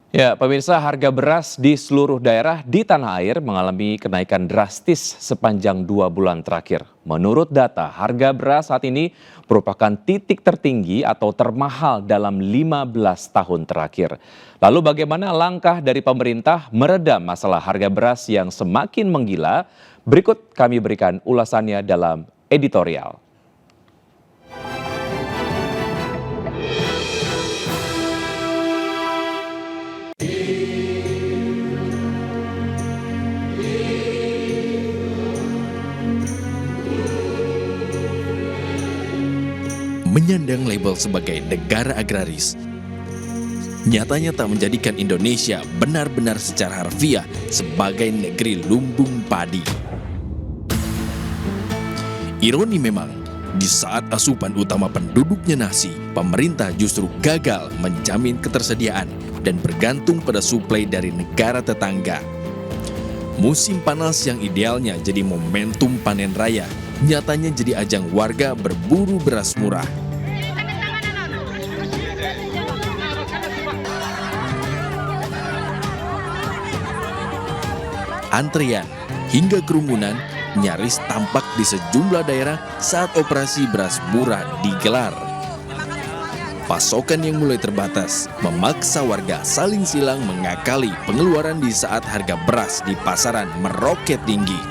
Ya, pemirsa, harga beras di seluruh daerah di tanah air mengalami kenaikan drastis sepanjang 2 bulan terakhir. Menurut data, harga beras saat ini merupakan titik tertinggi atau termahal dalam 15 tahun terakhir. Lalu bagaimana langkah dari pemerintah meredam masalah harga beras yang semakin menggila? Berikut kami berikan ulasannya dalam editorial. Menyandang label sebagai negara agraris, nyatanya tak menjadikan Indonesia benar-benar secara harfiah sebagai negeri lumbung padi. Ironi memang, di saat asupan utama penduduknya nasi, pemerintah justru gagal menjamin ketersediaan dan bergantung pada suplai dari negara tetangga. Musim panas yang idealnya jadi momentum panen raya, nyatanya jadi ajang warga berburu beras murah. Antrean hingga kerumunan nyaris tampak di sejumlah daerah saat operasi beras murah digelar. Pasokan yang mulai terbatas memaksa warga saling silang mengakali pengeluaran di saat harga beras di pasaran meroket tinggi.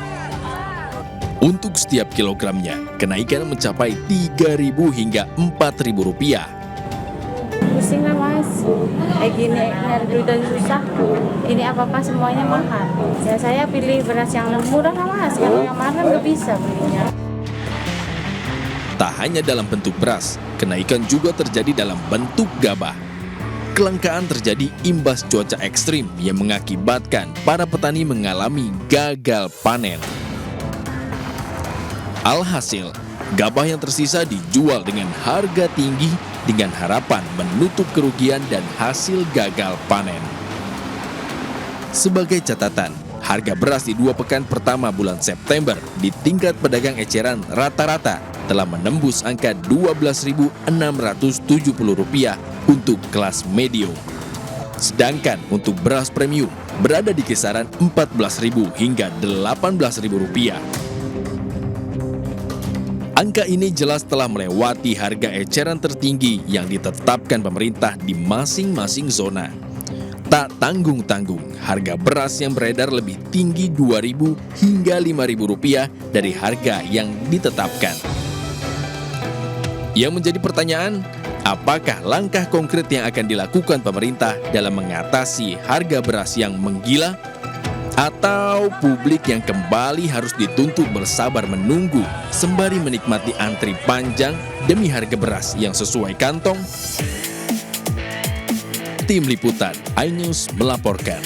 Untuk setiap kilogramnya, kenaikan mencapai Rp3.000 hingga Rp4.000. Pusing lah mas, kayak gini nyari duit dari susah, ini apa-apa semuanya mahal. Ya saya pilih beras yang murah lah mas, kalau yang mahal nggak bisa belinya. Tak hanya dalam bentuk beras, kenaikan juga terjadi dalam bentuk gabah. Kelangkaan terjadi imbas cuaca ekstrim yang mengakibatkan para petani mengalami gagal panen. Alhasil, gabah yang tersisa dijual dengan harga tinggi dengan harapan menutup kerugian dan hasil gagal panen. Sebagai catatan, harga beras di 2 pekan pertama bulan September di tingkat pedagang eceran rata-rata telah menembus angka Rp12.670 untuk kelas medium. Sedangkan untuk beras premium berada di kisaran Rp14.000 hingga Rp18.000. Angka ini jelas telah melewati harga eceran tertinggi yang ditetapkan pemerintah di masing-masing zona. Tak tanggung-tanggung, harga beras yang beredar lebih tinggi Rp2.000 hingga Rp5.000 dari harga yang ditetapkan. Yang menjadi pertanyaan, apakah langkah konkret yang akan dilakukan pemerintah dalam mengatasi harga beras yang menggila? Atau publik yang kembali harus dituntut bersabar menunggu sembari menikmati antri panjang demi harga beras yang sesuai kantong? Tim Liputan iNews melaporkan.